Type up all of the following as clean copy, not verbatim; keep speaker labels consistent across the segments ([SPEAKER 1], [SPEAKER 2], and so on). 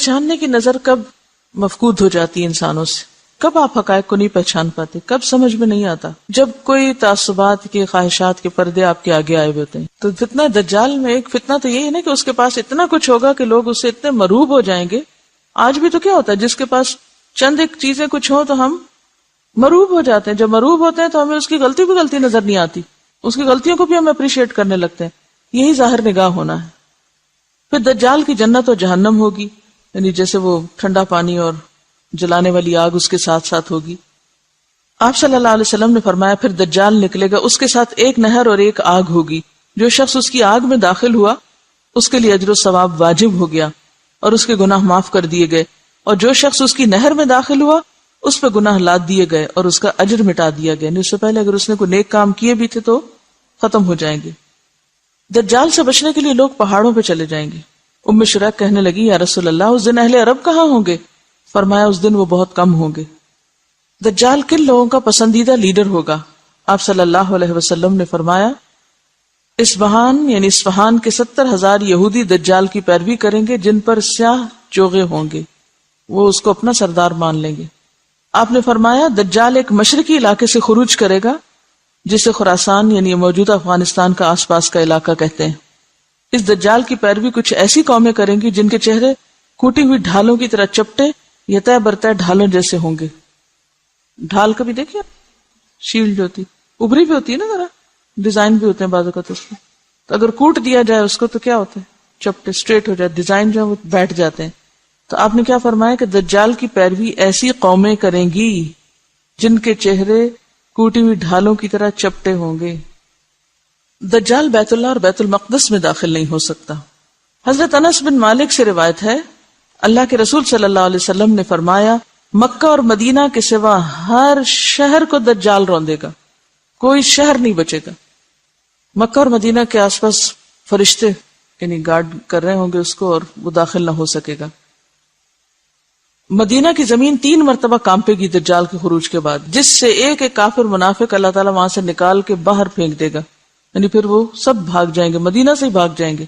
[SPEAKER 1] جاننے کی نظر کب مفقود ہو جاتی ہے انسانوں سے، کب آپ حقائق کو نہیں پہچان پاتے، کب سمجھ میں نہیں آتا؟ جب کوئی تعصبات کے، خواہشات کے پردے آپ کے آگے آئے ہوئے ہوتے ہیں. تو فتنہ دجال میں ایک فتنہ تو یہی ہے نا کہ اس کے پاس اتنا کچھ ہوگا کہ لوگ اس سے اتنے مروب ہو جائیں گے. آج بھی تو کیا ہوتا ہے، جس کے پاس چند ایک چیزیں کچھ ہوں تو ہم مروب ہو جاتے ہیں. جب مروب ہوتے ہیں تو ہمیں اس کی غلطی بھی غلطی نظر نہیں آتی، اس کی غلطیوں کو بھی ہم اپریشیٹ کرنے لگتے ہیں. یہی ظاہر نگاہ ہونا ہے. پھر دجال کی جنت و جہنم ہوگی، یعنی جیسے وہ ٹھنڈا پانی اور جلانے والی آگ اس کے ساتھ ساتھ ہوگی. آپ صلی اللہ علیہ وسلم نے فرمایا پھر دجال نکلے گا، اس کے ساتھ ایک نہر اور ایک آگ ہوگی. جو شخص اس کی آگ میں داخل ہوا اس کے لیے اجر و ثواب واجب ہو گیا اور اس کے گناہ معاف کر دیے گئے، اور جو شخص اس کی نہر میں داخل ہوا اس پہ گناہ لاد دیے گئے اور اس کا اجر مٹا دیا گیا. یعنی اس سے پہلے اگر اس نے کوئی نیک کام کیے بھی تھے تو ختم ہو جائیں گے. دجال سے بچنے کے لیے لوگ پہاڑوں پہ چلے جائیں گے. ام شریک کہنے لگی یا رسول اللہ اس دن اہل عرب کہاں ہوں گے؟ فرمایا اس دن وہ بہت کم ہوں گے. دجال کن لوگوں کا پسندیدہ لیڈر ہوگا؟ آپ صلی اللہ علیہ وسلم نے فرمایا اصفہان یعنی اصفہان کے 70,000 یہودی دجال کی پیروی کریں گے جن پر سیاہ چوغے ہوں گے، وہ اس کو اپنا سردار مان لیں گے. آپ نے فرمایا دجال ایک مشرقی علاقے سے خروج کرے گا جسے خراسان یعنی موجودہ افغانستان کا آس پاس کا علاقہ کہتے ہیں. اس دجال کی پیروی کچھ ایسی قومیں کریں گی جن کے چہرے کوٹی ہوئی ڈھالوں کی طرح چپٹے یا طے برطے ڈھالوں جیسے ہوں گے. ڈھال کبھی دیکھیے، شیلڈ ہوتی، ابری بھی ہوتی ہے نا، ذرا ڈیزائن بھی ہوتے ہیں بعض اوقات اس میں، تو اگر کوٹ دیا جائے اس کو تو کیا ہوتا ہے، چپٹے اسٹریٹ ہو جائے، ڈیزائن جو ہے وہ بیٹھ جاتے ہیں. تو آپ نے کیا فرمایا کہ دجال کی پیروی ایسی قومیں کریں گی جن کے چہرے کوٹی ہوئی ڈھالوں کی طرح چپٹے ہوں گے. دجال بیت اللہ اور بیت المقدس میں داخل نہیں ہو سکتا. حضرت انس بن مالک سے روایت ہے اللہ کے رسول صلی اللہ علیہ وسلم نے فرمایا مکہ اور مدینہ کے سوا ہر شہر کو دجال روندے گا، کوئی شہر نہیں بچے گا. مکہ اور مدینہ کے آس پاس فرشتے یعنی گارڈ کر رہے ہوں گے اس کو اور وہ داخل نہ ہو سکے گا. مدینہ کی زمین 3 مرتبہ کانپے گی دجال کے خروج کے بعد، جس سے ایک ایک کافر منافق اللہ تعالیٰ وہاں سے نکال کے باہر پھینک دے گا. یعنی پھر وہ سب بھاگ جائیں گے، مدینہ سے ہی بھاگ جائیں گے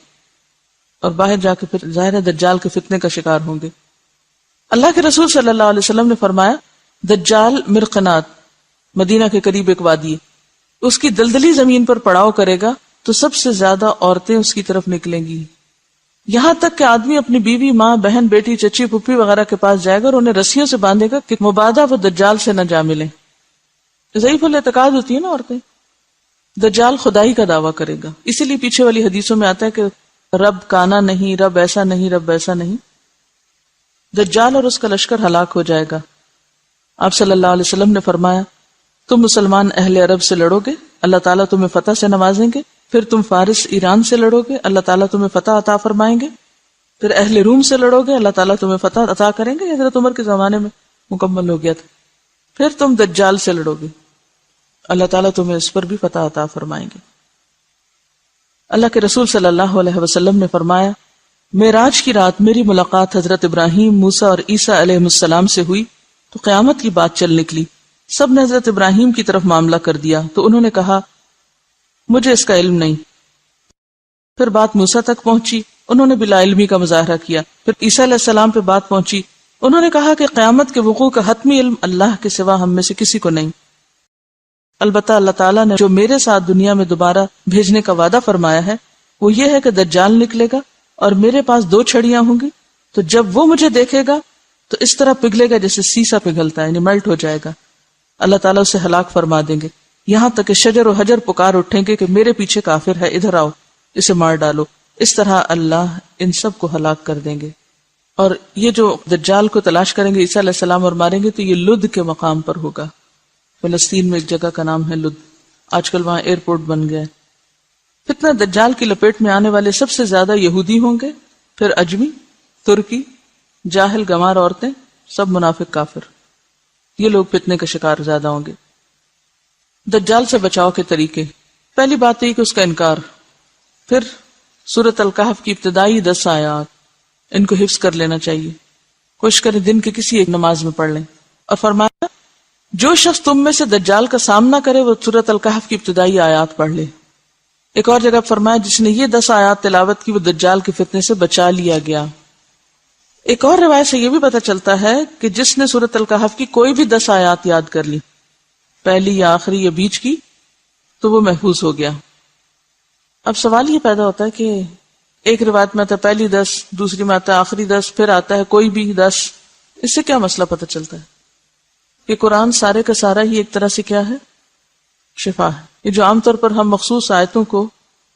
[SPEAKER 1] اور باہر جا کے پھر ظاہر دجال کے فتنے کا شکار ہوں گے. اللہ کے رسول صلی اللہ علیہ وسلم نے فرمایا دجال مرقنات مدینہ کے قریب ایک وادی ہے، اس کی دلدلی زمین پر پڑاؤ کرے گا تو سب سے زیادہ عورتیں اس کی طرف نکلیں گی، یہاں تک کہ آدمی اپنی بیوی، ماں، بہن، بیٹی، چچی، پھپھی وغیرہ کے پاس جائے گا اور انہیں رسیوں سے باندھے گا کہ مبادہ وہ دجال سے نہ جا ملیں. ضعیف الاعتقاد ہوتی ہے نا عورتیں. دجال خدائی کا دعویٰ کرے گا، اسی لیے پیچھے والی حدیثوں میں آتا ہے کہ رب کانا نہیں، رب ایسا نہیں، رب ایسا نہیں. دجال اور اس کا لشکر ہلاک ہو جائے گا. آپ صلی اللہ علیہ وسلم نے فرمایا تم مسلمان اہل عرب سے لڑو گے، اللہ تعالیٰ تمہیں فتح سے نوازیں گے. پھر تم فارس ایران سے لڑو گے، اللہ تعالیٰ تمہیں فتح عطا فرمائیں گے. پھر اہل روم سے لڑو گے، اللہ تعالیٰ تمہیں فتح عطا کریں گے. حضرت عمر کے زمانے میں مکمل ہو گیا تھا. پھر تم دجال سے لڑو گے، اللہ تعالیٰ تمہیں اس پر بھی فتح عطا فرمائیں گے. اللہ کے رسول صلی اللہ علیہ وسلم نے فرمایا معراج کی رات میری ملاقات حضرت ابراہیم، موسیٰ اور عیسیٰ علیہ السلام سے ہوئی تو قیامت کی بات چل نکلی. سب نے حضرت ابراہیم کی طرف معاملہ کر دیا تو انہوں نے کہا مجھے اس کا علم نہیں. پھر بات موسیٰ تک پہنچی، انہوں نے بلا علمی کا مظاہرہ کیا. پھر عیسیٰ علیہ السلام پہ بات پہنچی، انہوں نے کہا کہ قیامت کے وقوع کا حتمی علم اللہ کے سوا ہم میں سے کسی کو نہیں. البتہ اللہ تعالیٰ نے جو میرے ساتھ دنیا میں دوبارہ بھیجنے کا وعدہ فرمایا ہے وہ یہ ہے کہ دجال نکلے گا اور میرے پاس 2 چھڑیاں ہوں گی، تو جب وہ مجھے دیکھے گا تو اس طرح پگھلے گا جیسے سیسا پگھلتا ہے، یعنی میلٹ ہو جائے گا. اللہ تعالیٰ اسے ہلاک فرما دیں گے، یہاں تک کہ شجر و حجر پکار اٹھیں گے کہ میرے پیچھے کافر ہے، ادھر آؤ، اسے مار ڈالو. اس طرح اللہ ان سب کو ہلاک کر دیں گے. اور یہ جو دجال کو تلاش کریں گے عیسیٰ علیہ السلام اور ماریں گے تو یہ لد کے مقام پر ہوگا. فلسطین میں ایک جگہ کا نام ہے لد، آج کل وہاں ایئرپورٹ بن گیا ہے. فتنہ دجال کی لپیٹ میں آنے والے سب سے زیادہ یہودی ہوں گے، پھر اجمی، ترکی، جاہل گنوار عورتیں، سب منافق کافر. یہ لوگ فتنے کا شکار زیادہ ہوں گے. دجال سے بچاؤ کے طریقے، پہلی بات یہ کہ اس کا انکار. پھر سورۃ الکہف کی ابتدائی 10 آیات ان کو حفظ کر لینا چاہیے، کوشش کریں دن کے کسی ایک نماز میں پڑھ لیں. اور فرمایا جو شخص تم میں سے دجال کا سامنا کرے وہ سورۃ الکہف کی ابتدائی آیات پڑھ لے. ایک اور جگہ فرمایا جس نے یہ 10 آیات تلاوت کی وہ دجال کے فتنے سے بچا لیا گیا. ایک اور روایت سے یہ بھی پتہ چلتا ہے کہ جس نے سورۃ الکہف کی کوئی بھی 10 آیات یاد کر لی، پہلی یا آخری یا بیچ کی، تو وہ محفوظ ہو گیا۔ اب سوال یہ پیدا ہوتا ہے کہ ایک روایت میں آتا ہے پہلی 10، دوسری میں آتا ہے آخری 10، پھر آتا ہے کوئی بھی 10، اس سے کیا مسئلہ پتہ چلتا ہے؟ کہ قرآن سارے کا سارا ہی ایک طرح سے کیا ہے؟ شفا ہے۔ یہ جو عام طور پر ہم مخصوص آیتوں کو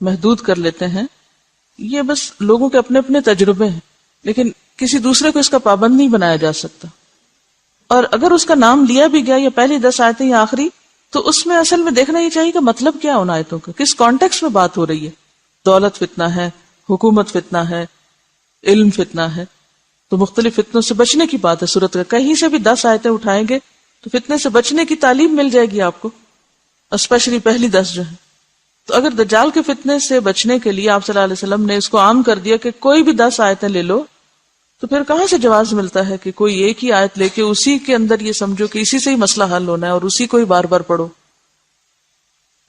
[SPEAKER 1] محدود کر لیتے ہیں، یہ بس لوگوں کے اپنے اپنے تجربے ہیں، لیکن کسی دوسرے کو اس کا پابند نہیں بنایا جا سکتا۔ اور اگر اس کا نام لیا بھی گیا یا پہلی 10 آیتیں یا آخری، تو اس میں اصل میں دیکھنا یہ چاہیے کہ مطلب کیا ہے ان آیتوں کا، کس کانٹیکس میں بات ہو رہی ہے۔ دولت فتنہ ہے، حکومت فتنہ ہے، علم فتنہ ہے، تو مختلف فتنوں سے بچنے کی بات ہے صورت کا۔ کہیں سے بھی 10 آیتیں اٹھائیں گے تو فتنے سے بچنے کی تعلیم مل جائے گی آپ کو، اسپیشلی پہلی 10 جو ہے۔ تو اگر دجال کے فتنے سے بچنے کے لیے آپ صلی اللہ علیہ وسلم نے اس کو عام کر دیا کہ کوئی بھی 10 آیتیں لے لو، تو پھر کہاں سے جواز ملتا ہے کہ کوئی ایک ہی آیت لے کے اسی کے اندر یہ سمجھو کہ اسی سے ہی مسئلہ حل ہونا ہے اور اسی کو ہی بار بار پڑھو۔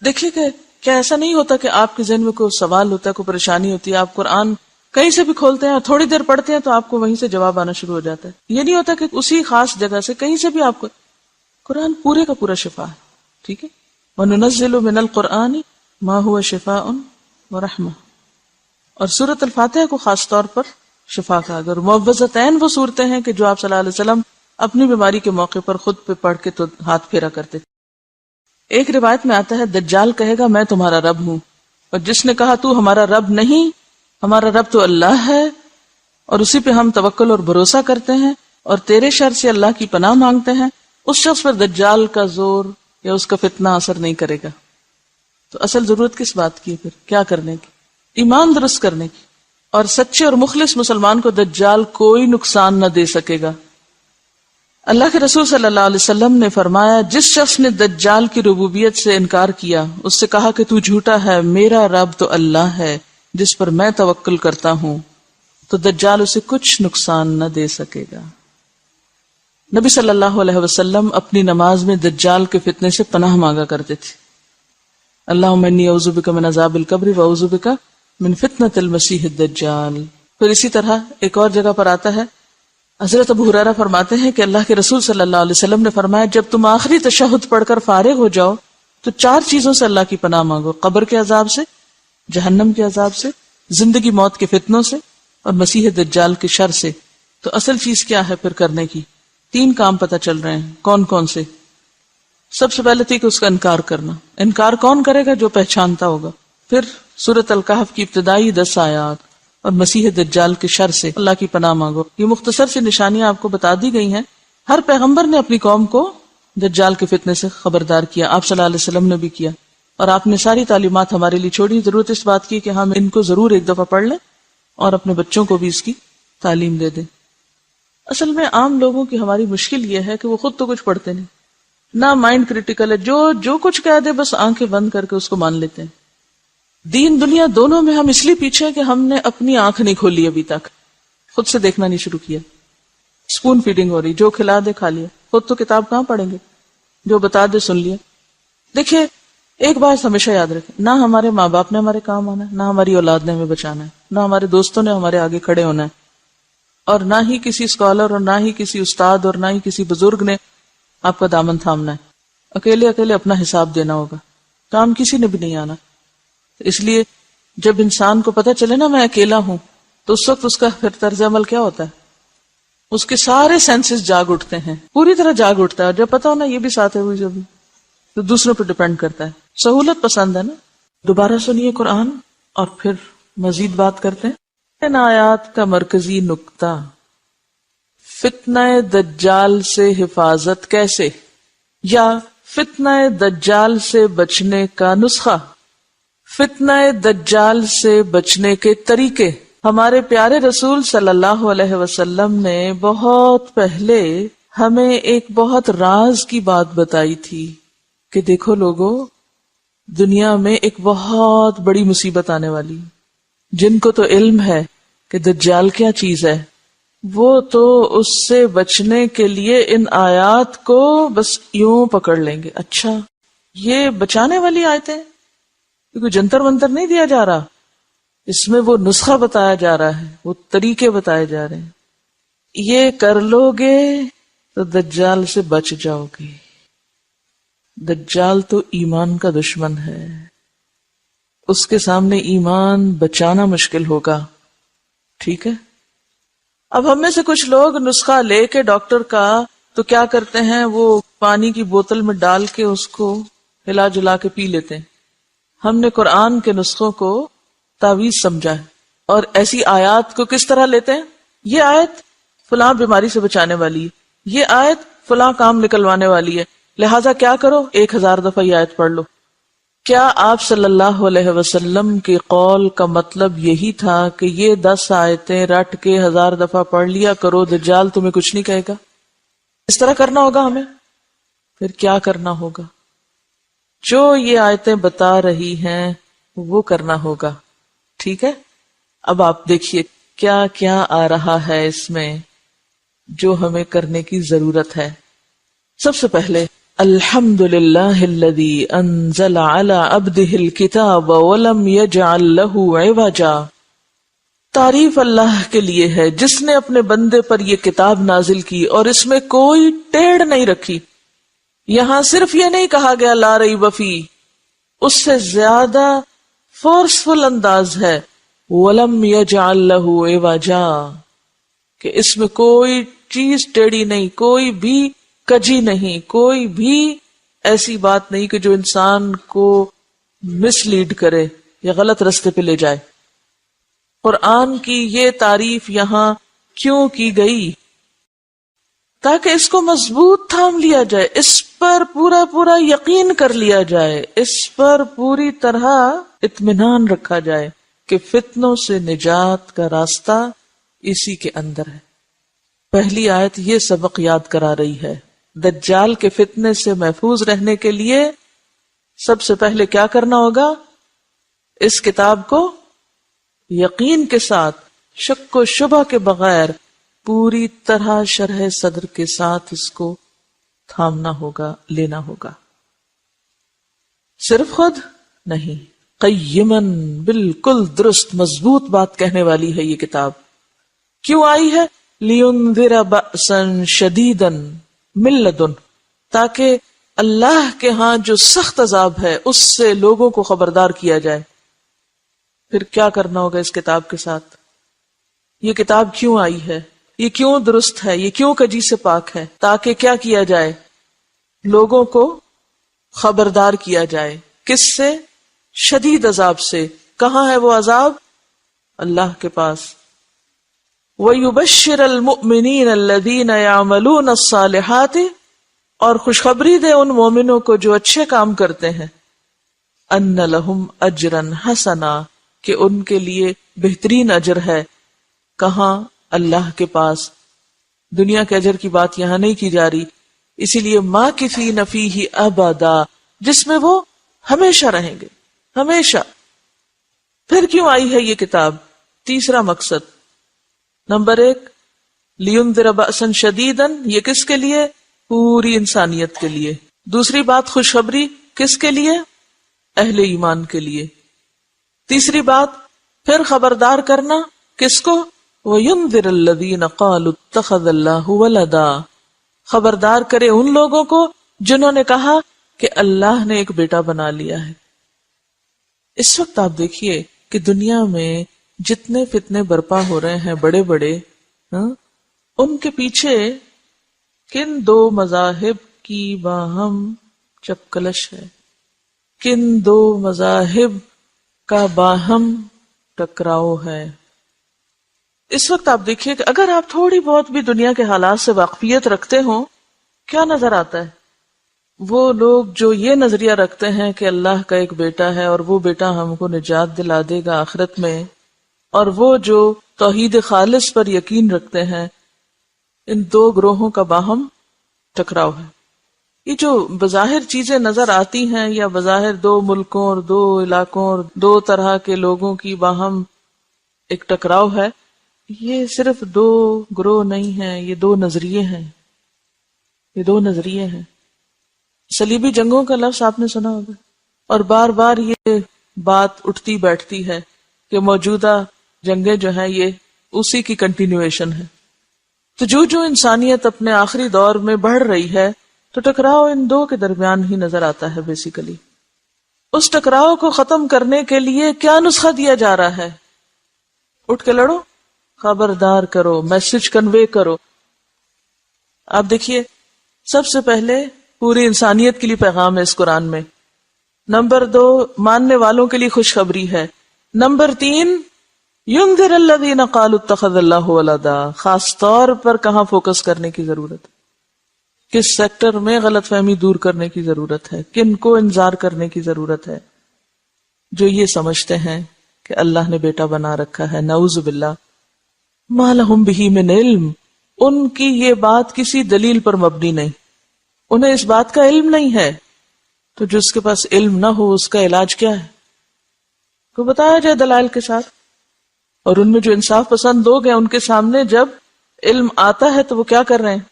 [SPEAKER 1] دیکھیے کہ کیا ایسا نہیں ہوتا کہ آپ کے ذہن میں کوئی سوال ہوتا ہے، کوئی پریشانی ہوتی ہے، آپ قرآن کہیں سے بھی کھولتے ہیں اور تھوڑی دیر پڑھتے ہیں تو آپ کو وہیں سے جواب آنا شروع ہو جاتا ہے۔ یہ نہیں ہوتا کہ اسی خاص جگہ سے کہیں سے بھی آپ کو، قرآن پورے کا پورا شفا ہے، ٹھیک ہے۔ وَنُنَزِّلُ مِنَ الْقُرْآنِ مَا هُوَ شِفَاءٌ وَرَحْمَةٌ، اور سورۃ الفاتحہ کو خاص طور پر شفا کا، اگر معوذتین وہ صورتیں ہیں کہ جو آپ صلی اللہ علیہ وسلم اپنی بیماری کے موقع پر خود پہ پڑھ کے تو ہاتھ پھیرا کرتے تھے۔ ایک روایت میں آتا ہے دجال کہے گا میں تمہارا رب ہوں، اور جس نے کہا تو ہمارا رب نہیں، ہمارا رب تو اللہ ہے اور اسی پہ ہم توکل اور بھروسہ کرتے ہیں اور تیرے شر سے اللہ کی پناہ مانگتے ہیں، اس شخص پر دجال کا زور یا اس کا فتنہ اثر نہیں کرے گا۔ تو اصل ضرورت کس بات کی ہے پھر؟ کیا کرنے کی؟ ایمان درست کرنے کی، اور سچے اور مخلص مسلمان کو دجال کوئی نقصان نہ دے سکے گا۔ اللہ کے رسول صلی اللہ علیہ وسلم نے فرمایا جس شخص نے دجال کی ربوبیت سے انکار کیا، اس سے کہا کہ تو جھوٹا ہے، میرا رب تو اللہ ہے جس پر میں توکل کرتا ہوں، تو دجال اسے کچھ نقصان نہ دے سکے گا۔ نبی صلی اللہ علیہ وسلم اپنی نماز میں دجال کے فتنے سے پناہ مانگا کرتے تھے، اللہم انی اعوذ بک من عذاب القبر واعوذ بک من فتنۃ المسیح الدجال۔ پھر اسی طرح ایک اور جگہ پر آتا ہے، حضرت ابو ہریرہ فرماتے ہیں کہ اللہ کے رسول صلی اللہ علیہ وسلم نے فرمایا جب تم آخری تشہد پڑھ کر فارغ ہو جاؤ تو 4 چیزوں سے اللہ کی پناہ مانگو، قبر کے عذاب سے، جہنم کے عذاب سے، زندگی موت کے فتنوں سے، اور مسیح دجال کے شر سے۔ تو اصل چیز کیا ہے پھر کرنے کی؟ 3 کام پتہ چل رہے ہیں، کون کون سے؟ سب سے پہلے تھی کہ اس کا انکار کرنا۔ انکار کون کرے گا؟ جو پہچانتا ہوگا۔ پھر سورۃ الکہف کی ابتدائی 10 آیات اور مسیح دجال کے شر سے اللہ کی پناہ مانگو۔ یہ مختصر سی نشانیاں آپ کو بتا دی گئی ہیں۔ ہر پیغمبر نے اپنی قوم کو دجال کے فتنے سے خبردار کیا، آپ صلی اللہ علیہ وسلم نے بھی کیا، اور آپ نے ساری تعلیمات ہمارے لیے چھوڑی۔ ضرورت اس بات کی کہ ہم ان کو ضرور ایک دفعہ پڑھ لیں اور اپنے بچوں کو بھی اس کی تعلیم دے دیں۔ اصل میں عام لوگوں کی ہماری مشکل یہ ہے کہ وہ خود تو کچھ پڑھتے نہیں، نہ مائنڈ کریٹیکل ہے، جو کچھ کہہ دے بس آنکھیں بند کر کے اس کو مان لیتے ہیں۔ دین دنیا دونوں میں ہم اس لیے پیچھے ہیں کہ ہم نے اپنی آنکھ نہیں کھولی ابھی تک، خود سے دیکھنا نہیں شروع کیا۔ اسپون فیڈنگ ہو رہی، جو کھلا دے کھا لیا، خود تو کتاب کہاں پڑھیں گے، جو بتا دے سن لیا۔ دیکھیے ایک بات ہمیشہ یاد رکھیں، نہ ہمارے ماں باپ نے ہمارے کام آنا ہے، نہ ہماری اولاد نے ہمیں بچانا ہے، نہ ہمارے دوستوں نے ہمارے آگے کھڑے ہونا ہے، اور نہ ہی کسی اسکالر اور نہ ہی کسی استاد اور نہ ہی کسی بزرگ نے آپ کا دامن تھامنا ہے۔ اکیلے اپنا حساب دینا ہوگا، کام کسی نے بھی نہیں آنا۔ اس لیے جب انسان کو پتہ چلے نا میں اکیلا ہوں، تو اس وقت اس کا پھر طرز عمل کیا ہوتا ہے؟ اس کے سارے سینسز جاگ اٹھتے ہیں، پوری طرح جاگ اٹھتا ہے، اور جب پتا ہونا یہ بھی ساتھ ہے ہوئی جو بھی، تو دوسروں پہ ڈیپینڈ کرتا ہے۔ سہولت پسند ہے نا۔ دوبارہ سنیے قرآن اور پھر مزید بات کرتے ہیں۔ ان آیات کا مرکزی نقطہ، فتنہ دجال سے حفاظت کیسے، یا فتنہ دجال سے بچنے کا نسخہ، فتنہ دجال سے بچنے کے طریقے۔ ہمارے پیارے رسول صلی اللہ علیہ وسلم نے بہت پہلے ہمیں ایک بہت راز کی بات بتائی تھی کہ دیکھو لوگو، دنیا میں ایک بہت بڑی مصیبت آنے والی، جن کو تو علم ہے کہ دجال کیا چیز ہے، وہ تو اس سے بچنے کے لیے ان آیات کو بس یوں پکڑ لیں گے۔ اچھا یہ بچانے والی آیتیں، کیونکہ جنتر منتر نہیں دیا جا رہا، اس میں وہ نسخہ بتایا جا رہا ہے، وہ طریقے بتائے جا رہے ہیں۔ یہ کر لو گے تو دجال سے بچ جاؤ گے. دجال تو ایمان کا دشمن ہے، اس کے سامنے ایمان بچانا مشکل ہوگا. ٹھیک ہے. اب ہم میں سے کچھ لوگ نسخہ لے کے ڈاکٹر کا تو کیا کرتے ہیں، وہ پانی کی بوتل میں ڈال کے اس کو ہلا جلا کے پی لیتے ہیں. ہم نے قرآن کے نسخوں کو تعویذ سمجھا ہے. اور ایسی آیات کو کس طرح لیتے ہیں، یہ آیت فلاں بیماری سے بچانے والی ہے، یہ آیت فلاں کام نکلوانے والی ہے، لہٰذا کیا کرو 1000 دفعہ یہ آیت پڑھ لو. کیا آپ صلی اللہ علیہ وسلم کے قول کا مطلب یہی تھا کہ یہ 10 آیتیں رٹ کے 1000 دفعہ پڑھ لیا کرو، دجال تمہیں کچھ نہیں کہے گا؟ اس طرح کرنا ہوگا ہمیں. پھر کیا کرنا ہوگا؟ جو یہ آیتیں بتا رہی ہیں وہ کرنا ہوگا. ٹھیک ہے. اب آپ دیکھیے کیا کیا آ رہا ہے اس میں جو ہمیں کرنے کی ضرورت ہے. سب سے پہلے الحمد للہ الذی انزل علی عبدہ الکتاب ولم یجعل لہ عوجا. تعریف اللہ کے لیے ہے جس نے اپنے بندے پر یہ کتاب نازل کی اور اس میں کوئی ٹیڑھ نہیں رکھی. یہاں صرف یہ نہیں کہا گیا لا ریب فیہ، اس سے زیادہ فورسفل انداز ہے وَلَمْ يَجْعَلْ لَهُ عِوَجًا، کہ اس میں کوئی چیز ٹیڑھی نہیں، کوئی بھی کجی نہیں، کوئی بھی ایسی بات نہیں کہ جو انسان کو مس لیڈ کرے یا غلط رستے پہ لے جائے. قرآن کی یہ تعریف یہاں کیوں کی گئی؟ تاکہ اس کو مضبوط تھام لیا جائے، اس پر پورا پورا یقین کر لیا جائے، اس پر پوری طرح اطمینان رکھا جائے کہ فتنوں سے نجات کا راستہ اسی کے اندر ہے. پہلی آیت یہ سبق یاد کرا رہی ہے. دجال کے فتنے سے محفوظ رہنے کے لیے سب سے پہلے کیا کرنا ہوگا؟ اس کتاب کو یقین کے ساتھ، شک و شبہ کے بغیر، پوری طرح شرح صدر کے ساتھ اس کو تھامنا ہوگا، لینا ہوگا. صرف خود نہیں، قیمن، بالکل درست مضبوط بات کہنے والی ہے یہ کتاب. کیوں آئی ہے؟ لِيُنذِرَ بَأْسًا شَدِيدًا مِن لَدُنْ، تاکہ اللہ کے ہاں جو سخت عذاب ہے اس سے لوگوں کو خبردار کیا جائے. پھر کیا کرنا ہوگا اس کتاب کے ساتھ؟ یہ کتاب کیوں آئی ہے، یہ کیوں درست ہے، یہ کیوں کجی سے پاک ہے؟ تاکہ کیا کیا جائے؟ لوگوں کو خبردار کیا جائے. کس سے؟ شدید عذاب سے. کہاں ہے وہ عذاب؟ اللہ کے پاس. وَيُبَشِّرَ الْمُؤْمِنِينَ الَّذِينَ يَعْمَلُونَ الصَّالِحَاتِ، اور خوشخبری دے ان مومنوں کو جو اچھے کام کرتے ہیں، أَنَّ لَهُمْ أَجْرًا حَسَنًا، کہ ان کے لیے بہترین اجر ہے. کہاں؟ اللہ کے پاس. دنیا کے اجر کی بات یہاں نہیں کی جا رہی، اسی لیے مَاكِثِينَ فِيهِ أَبَدًا، جس میں وہ ہمیشہ رہیں گے، ہمیشہ. پھر کیوں آئی ہے یہ کتاب؟ تیسرا مقصد. نمبر 1 لِيُنذِرَ بَأْسًا شَدِيدًا، یہ کس کے لیے؟ پوری انسانیت کے لیے. دوسری بات خوشخبری کس کے لیے؟ اہل ایمان کے لیے. تیسری بات پھر خبردار کرنا کس کو؟ وَيُنذِرَ الَّذِينَ قَالُوا اتَّخَذَ اللَّهُ وَلَدًا، خبردار کرے ان لوگوں کو جنہوں نے کہا کہ اللہ نے ایک بیٹا بنا لیا ہے. اس وقت آپ دیکھیے کہ دنیا میں جتنے فتنے برپا ہو رہے ہیں بڑے بڑے، ان کے پیچھے کن 2 مذاہب کی باہم چپکلش ہے، کن 2 مذاہب کا باہم ٹکراؤ ہے. اس وقت آپ دیکھیے کہ اگر آپ تھوڑی بہت بھی دنیا کے حالات سے واقفیت رکھتے ہوں، کیا نظر آتا ہے؟ وہ لوگ جو یہ نظریہ رکھتے ہیں کہ اللہ کا ایک بیٹا ہے اور وہ بیٹا ہم کو نجات دلا دے گا آخرت میں، اور وہ جو توحید خالص پر یقین رکھتے ہیں، ان 2 گروہوں کا باہم ٹکراؤ ہے. یہ جو بظاہر چیزیں نظر آتی ہیں، یا بظاہر 2 ملکوں اور 2 علاقوں اور 2 طرح کے لوگوں کی باہم ایک ٹکراؤ ہے، یہ صرف 2 گروہ نہیں ہیں، یہ 2 نظریے ہیں. یہ 2 نظریے ہیں. صلیبی جنگوں کا لفظ آپ نے سنا ہوگا، اور بار بار یہ بات اٹھتی بیٹھتی ہے کہ موجودہ جنگیں جو ہیں یہ اسی کی کنٹینیویشن ہے. تو جو انسانیت اپنے آخری دور میں بڑھ رہی ہے تو ٹکراؤ ان دو کے درمیان ہی نظر آتا ہے بیسیکلی. اس ٹکراؤ کو ختم کرنے کے لیے کیا نسخہ دیا جا رہا ہے؟ اٹھ کے لڑو، خبردار کرو، میسج کنوے کرو. آپ دیکھیے، سب سے پہلے پوری انسانیت کے لیے پیغام ہے اس قرآن میں. نمبر 2 ماننے والوں کے لیے خوشخبری ہے. نمبر 3 ينذر الذين قالوا اتخذ الله ولدا. خاص طور پر کہاں فوکس کرنے کی ضرورت ہے، کس سیکٹر میں غلط فہمی دور کرنے کی ضرورت ہے، کن کو انذار کرنے کی ضرورت ہے؟ جو یہ سمجھتے ہیں کہ اللہ نے بیٹا بنا رکھا ہے، نعوذ باللہ، ما لهم به من علم. ان کی یہ بات کسی دلیل پر مبنی نہیں، انہیں اس بات کا علم نہیں ہے. تو جس کے پاس علم نہ ہو اس کا علاج کیا ہے؟ کو بتایا جائے دلائل کے ساتھ. اور ان میں جو انصاف پسند لوگ ہیں ان کے سامنے جب علم آتا ہے تو وہ کیا کر رہے ہیں؟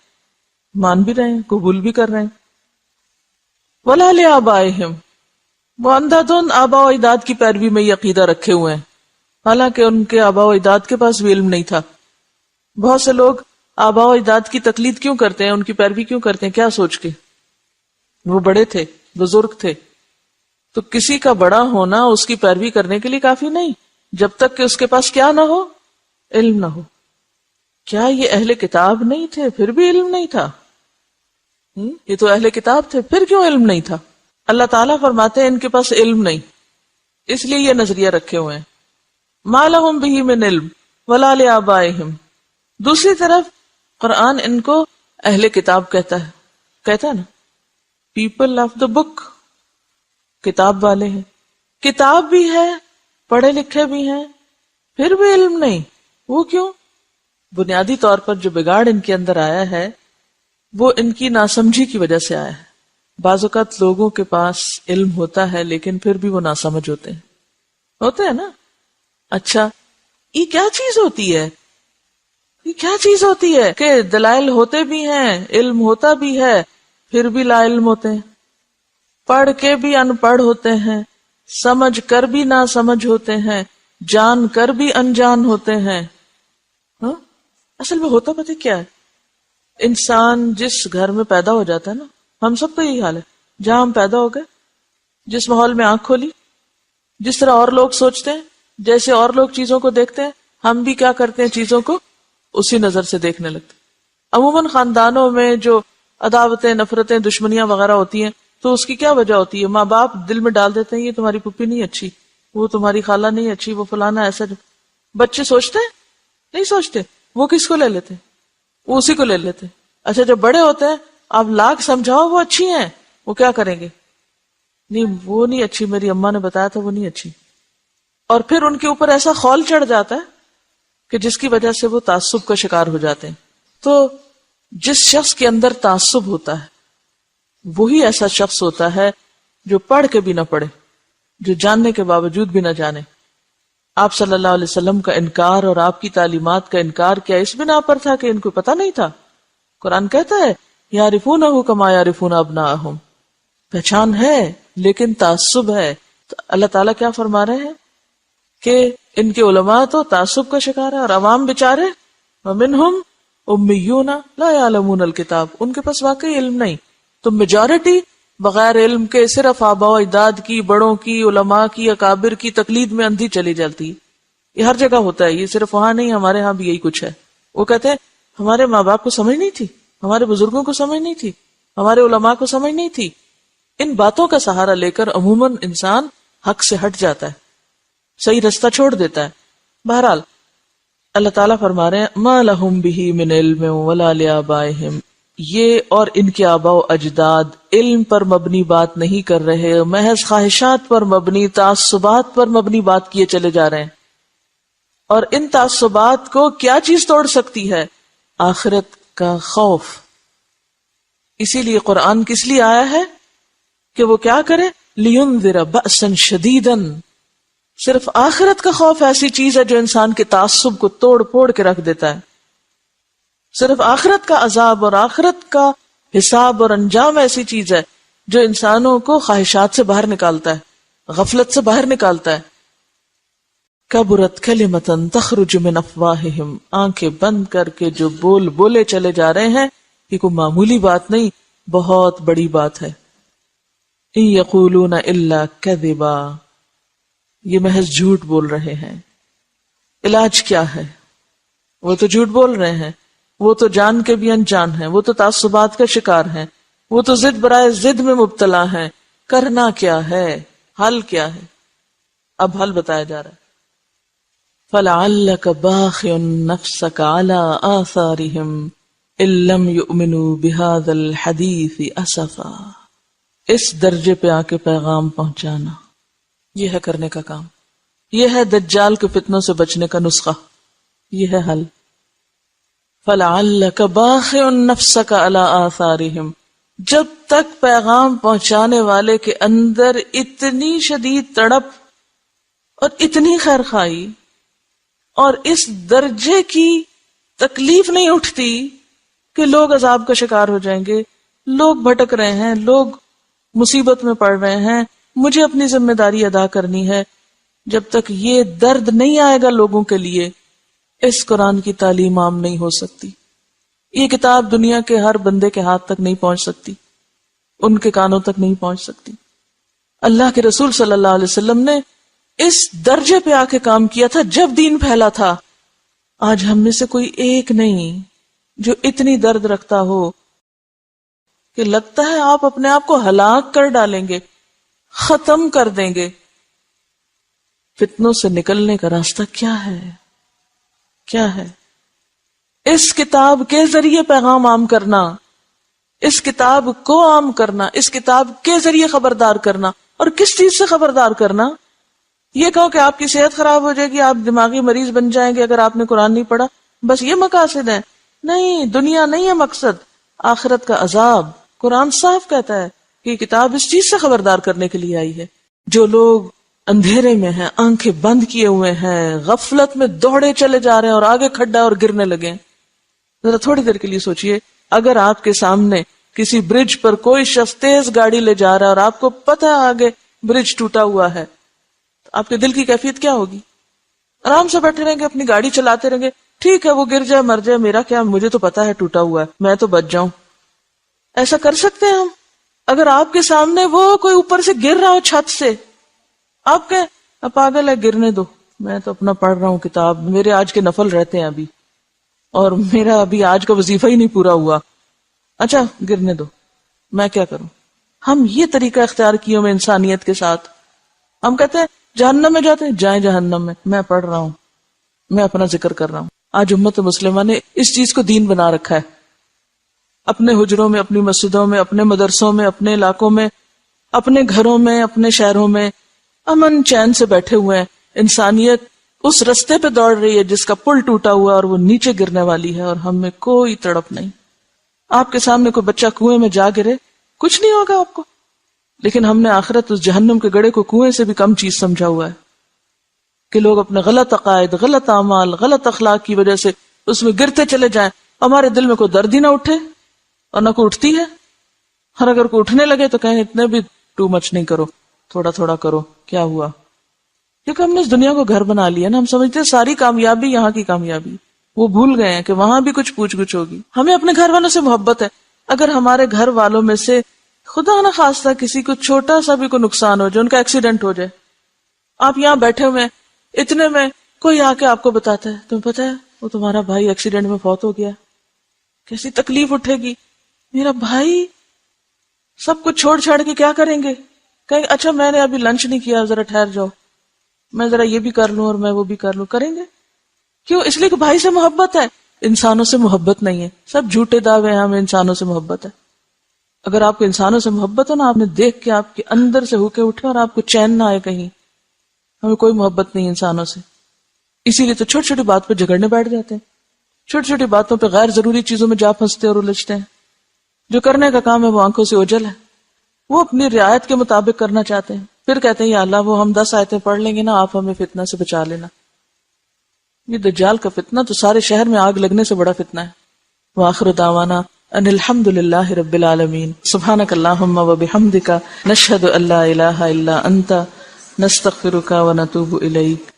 [SPEAKER 1] مان بھی رہے ہیں، قبول بھی کر رہے ہیں. وَلَا لِآبَائِهِمْ. وہ اندھا دھند آبا و اجداد کی پیروی میں یہ عقیدہ رکھے ہوئے ہیں، حالانکہ ان کے آبا و اجداد کے پاس بھی علم نہیں تھا. بہت سے لوگ آبا و اجداد کی تقلید کیوں کرتے ہیں، ان کی پیروی کیوں کرتے ہیں؟ کیا سوچ کے؟ وہ بڑے تھے، بزرگ تھے. تو کسی کا بڑا ہونا اس کی پیروی کرنے کے لیے کافی نہیں، جب تک کہ اس کے پاس کیا نہ ہو، علم نہ ہو. کیا یہ اہل کتاب نہیں تھے پھر بھی علم نہیں تھا؟ یہ تو اہل کتاب تھے، پھر کیوں علم نہیں تھا؟ اللہ تعالیٰ فرماتے ہیں ان کے پاس علم نہیں، اس لیے یہ نظریہ رکھے ہوئے ہیں. ما لہم بہ من علم ولا لآبائہم. دوسری طرف قرآن ان کو اہل کتاب کہتا ہے نا، پیپل آف دا بک، کتاب والے ہیں، کتاب بھی ہے، پڑھے لکھے بھی ہیں، پھر بھی علم نہیں. وہ کیوں؟ بنیادی طور پر جو بگاڑ ان کے اندر آیا ہے وہ ان کی ناسمجھی کی وجہ سے آیا ہے. بعض اوقات لوگوں کے پاس علم ہوتا ہے لیکن پھر بھی وہ ناسمجھ ہوتے ہیں نا. اچھا، یہ کیا چیز ہوتی ہے؟ یہ کیا چیز ہوتی ہے کہ دلائل ہوتے بھی ہیں، علم ہوتا بھی ہے، پھر بھی لا علم ہوتے ہیں، پڑھ کے بھی ان پڑھ ہوتے ہیں، سمجھ کر بھی نہ سمجھ ہوتے ہیں، جان کر بھی انجان ہوتے ہیں. اصل میں ہوتا پتہ کیا ہے؟ انسان جس گھر میں پیدا ہو جاتا ہے نا، ہم سب کا یہی حال ہے، جہاں ہم پیدا ہو گئے، جس ماحول میں آنکھ کھولی، جس طرح اور لوگ سوچتے ہیں، جیسے اور لوگ چیزوں کو دیکھتے ہیں، ہم بھی کیا کرتے ہیں؟ چیزوں کو اسی نظر سے دیکھنے لگتے. عموماً خاندانوں میں جو عداوتیں، نفرتیں، دشمنیاں وغیرہ ہوتی ہیں تو اس کی کیا وجہ ہوتی ہے؟ ماں باپ دل میں ڈال دیتے ہیں یہ تمہاری پھپھی نہیں اچھی، وہ تمہاری خالہ نہیں اچھی، وہ فلانا ایسا. بچے سوچتے ہیں؟ نہیں سوچتے. وہ کس کو لے لیتے؟ وہ اسی کو لے لیتے. اچھا، جب بڑے ہوتے ہیں آپ لاکھ سمجھاؤ وہ اچھی ہیں، وہ کیا کریں گے؟ نہیں، وہ نہیں اچھی، میری اماں نے بتایا تھا وہ نہیں اچھی. اور پھر ان کے اوپر ایسا خول چڑھ جاتا ہے کہ جس کی وجہ سے وہ تعصب کا شکار ہو جاتے ہیں. تو جس شخص کے اندر تعصب ہوتا ہے وہی ایسا شخص ہوتا ہے جو پڑھ کے بھی نہ پڑھے، جو جاننے کے باوجود بھی نہ جانے. آپ صلی اللہ علیہ وسلم کا انکار اور آپ کی تعلیمات کا انکار کیا اس بنا پر تھا کہ ان کو پتہ نہیں تھا؟ قرآن کہتا ہے یعرفونہ کما یعرفون ابناءہم. پہچان ہے لیکن تعصب ہے. تو اللہ تعالیٰ کیا فرما رہے ہیں کہ ان کے علماء تو تعصب کا شکار ہے، اور عوام بیچارے ومنہم امیون لا یعلمون الکتاب، ان کے پاس واقعی علم نہیں. تو میجورٹی بغیر علم کے صرف آباء و اجداد کی، بڑوں کی، علماء کی، اکابر کی تقلید میں اندھی چلی جاتی ہے. یہ ہر جگہ ہوتا ہے، یہ صرف وہاں نہیں، ہمارے ہاں بھی یہی کچھ ہے. وہ کہتے ہیں ہمارے ماں باپ کو سمجھ نہیں تھی، ہمارے بزرگوں کو سمجھ نہیں تھی، ہمارے علماء کو سمجھ نہیں تھی. ان باتوں کا سہارا لے کر عموماً انسان حق سے ہٹ جاتا ہے، صحیح رستہ چھوڑ دیتا ہے. بہرحال اللہ تعالیٰ فرما رہے ہیں ما لہم بہ من علم ولا لآبائہم. یہ اور ان کے آباء و اجداد علم پر مبنی بات نہیں کر رہے، محض خواہشات پر مبنی، تعصبات پر مبنی بات کیے چلے جا رہے ہیں. اور ان تعصبات کو کیا چیز توڑ سکتی ہے؟ آخرت کا خوف. اسی لیے قرآن کس لیے آیا ہے کہ وہ کیا کرے؟ لِيُنذِرَ بَأْسًا شَدِيدًا. صرف آخرت کا خوف ایسی چیز ہے جو انسان کے تعصب کو توڑ پھوڑ کے رکھ دیتا ہے. صرف آخرت کا عذاب اور آخرت کا حساب اور انجام ایسی چیز ہے جو انسانوں کو خواہشات سے باہر نکالتا ہے، غفلت سے باہر نکالتا ہے. کبرت کلمۃ تخرج من افواہہم، آنکھیں بند کر کے جو بولے چلے جا رہے ہیں، یہ کوئی معمولی بات نہیں، بہت بڑی بات ہے. ان یقولون الا کذبا، یہ محض جھوٹ بول رہے ہیں. علاج کیا ہے؟ وہ تو جھوٹ بول رہے ہیں، وہ تو جان کے بھی انجان ہیں، وہ تو تعصبات کا شکار ہیں، وہ تو ضد برائے ضد میں مبتلا ہیں. کرنا کیا ہے؟ حل کیا ہے؟ اب حل بتایا جا رہا ہے. فَلَعَلَّكَ بَاخِعٌ نَفْسَكَ عَلَىٰ آثَارِهِمْ إِن لَّمْ يُؤْمِنُوا بِهَٰذَا الْحَدِيثِ أَسَفًا. اس درجے پہ آ کے پیغام پہنچانا، یہ ہے کرنے کا کام، یہ ہے دجال کے فتنوں سے بچنے کا نسخہ، یہ ہے حل. فَلَعَلَّكَ بَاخِعٌ نَفْسَكَ عَلَىٰ آثَارِهِمْ، جب تک پیغام پہنچانے والے کے اندر اتنی شدید تڑپ اور اتنی خیرخواہی اور اس درجے کی تکلیف نہیں اٹھتی کہ لوگ عذاب کا شکار ہو جائیں گے، لوگ بھٹک رہے ہیں، لوگ مصیبت میں پڑ رہے ہیں، مجھے اپنی ذمہ داری ادا کرنی ہے، جب تک یہ درد نہیں آئے گا لوگوں کے لیے، اس قرآن کی تعلیم عام نہیں ہو سکتی. یہ کتاب دنیا کے ہر بندے کے ہاتھ تک نہیں پہنچ سکتی، ان کے کانوں تک نہیں پہنچ سکتی. اللہ کے رسول صلی اللہ علیہ وسلم نے اس درجے پہ آ کے کام کیا تھا جب دین پھیلا تھا. آج ہم میں سے کوئی ایک نہیں جو اتنی درد رکھتا ہو کہ لگتا ہے آپ اپنے آپ کو ہلاک کر ڈالیں گے، ختم کر دیں گے. فتنوں سے نکلنے کا راستہ کیا ہے؟ کیا ہے؟ اس کتاب کے ذریعے پیغام عام کرنا، اس کتاب کو عام کرنا، اس کتاب کے ذریعے خبردار کرنا. اور کس چیز سے خبردار کرنا؟ یہ کہو کہ آپ کی صحت خراب ہو جائے گی، آپ دماغی مریض بن جائیں گے اگر آپ نے قرآن نہیں پڑھا، بس یہ مقاصد ہیں؟ نہیں، دنیا نہیں ہے مقصد، آخرت کا عذاب. قرآن صاف کہتا ہے کہ یہ کتاب اس چیز سے خبردار کرنے کے لیے آئی ہے. جو لوگ اندھیرے میں ہیں، آنکھیں بند کیے ہوئے ہیں، غفلت میں دوڑے چلے جا رہے ہیں اور آگے کھڈا اور گرنے لگے، ذرا تھوڑی دیر کے لیے سوچئے، اگر آپ کے سامنے کسی برج پر کوئی شخص تیز گاڑی لے جا رہا ہے اور آپ کو پتہ ہے آگے برج ٹوٹا ہوا ہے، تو آپ کے دل کی کیفیت کیا ہوگی؟ آرام سے بیٹھے رہیں گے، اپنی گاڑی چلاتے رہیں گے، ٹھیک ہے وہ گر جائے مر جائے، میرا کیا، مجھے تو پتا ہے ٹوٹا ہوا ہے، میں تو بچ جاؤں. ایسا کر سکتے ہیں ہم؟ اگر آپ کے سامنے وہ کوئی اوپر سے گر رہا ہو چھت سے، آپ کہیں پاگل ہے گرنے دو، میں تو اپنا پڑھ رہا ہوں کتاب، میرے آج کے نفل رہتے ہیں ابھی، اور میرا ابھی آج کا وظیفہ ہی نہیں پورا ہوا، اچھا گرنے دو، میں کیا کروں؟ ہم یہ طریقہ اختیار کیے ہوئے انسانیت کے ساتھ، ہم کہتے ہیں جہنم میں جاتے ہیں، جائیں جہنم میں پڑھ رہا ہوں، میں اپنا ذکر کر رہا ہوں. آج امت مسلمہ نے اس چیز کو دین بنا رکھا ہے، اپنے حجروں میں، اپنی مسجدوں میں، اپنے مدرسوں میں، اپنے علاقوں میں، اپنے گھروں میں، اپنے شہروں میں امن چین سے بیٹھے ہوئے ہیں. انسانیت اس رستے پہ دوڑ رہی ہے جس کا پل ٹوٹا ہوا اور وہ نیچے گرنے والی ہے، اور ہم میں کوئی تڑپ نہیں. آپ کے سامنے کوئی بچہ کنویں میں جا گرے، کچھ نہیں ہوگا آپ کو، لیکن ہم نے آخرت اس جہنم کے گڑھے کو کنویں سے بھی کم چیز سمجھا ہوا ہے کہ لوگ اپنے غلط عقائد، غلط اعمال، غلط اخلاق کی وجہ سے اس میں گرتے چلے جائیں. ہمارے دل میں کوئی درد ہی نہ اٹھے اور نہ کوئی اٹھتی ہے، اور اگر کوئی اٹھنے لگے تو کہیں اتنے بھی ٹو مچ نہیں کرو، تھوڑا تھوڑا کرو، کیا ہوا؟ کیونکہ ہم نے اس دنیا کو گھر بنا لیا نا، ہم سمجھتے ہیں ساری کامیابی یہاں کی کامیابی، وہ بھول گئے ہیں کہ وہاں بھی کچھ پوچھ گچھ ہوگی. ہمیں اپنے گھر والوں سے محبت ہے، اگر ہمارے گھر والوں میں سے خدا نہ خواستہ کسی کو چھوٹا سا بھی کوئی نقصان ہو جائے، ان کا ایکسیڈنٹ ہو جائے، آپ یہاں بیٹھے ہوئے اتنے میں کوئی آ کے آپ کو بتاتا ہے تمہیں پتا ہے وہ تمہارا بھائی ایکسیڈنٹ میں فوت ہو گیا، کیسی تکلیف اٹھے گی. میرا بھائی، سب کچھ چھوڑ چھاڑ کے کیا کریں گے؟ کہیں اچھا میں نے ابھی لنچ نہیں کیا، ذرا ٹھہر جاؤ، میں ذرا یہ بھی کر لوں اور میں وہ بھی کر لوں. کریں گے کیوں؟ اس لیے کہ بھائی سے محبت ہے، انسانوں سے محبت نہیں ہے. سب جھوٹے دعوے ہیں ہمیں انسانوں سے محبت ہے. اگر آپ کو انسانوں سے محبت ہے نا، آپ نے دیکھ کے آپ کے اندر سے ہوکے اٹھے اور آپ کو چین نہ آئے کہیں. ہمیں کوئی محبت نہیں انسانوں سے، اسی لیے تو چھوٹی چھوٹی بات پہ جھگڑنے بیٹھ جاتے ہیں، چھوٹی چھوٹی باتوں پہ غیر ضروری چیزوں میں جا پھنستے اور الجھتے ہیں. جو کرنے کا کام ہے وہ آنکھوں سے اوجھل ہے، وہ اپنی رعایت کے مطابق کرنا چاہتے ہیں، پھر کہتے ہیں یا اللہ وہ ہم 10 آیتیں پڑھ لیں گے نا، آپ ہمیں فتنہ سے بچا لینا. یہ دجال کا فتنہ تو سارے شہر میں آگ لگنے سے بڑا فتنہ ہے. وآخر دعوانا ان الحمد للہ رب العالمین. سبحانک اللہم وبحمدک، نشہد ان لا الہ الا انت، نستغفرک ونتوب الیک.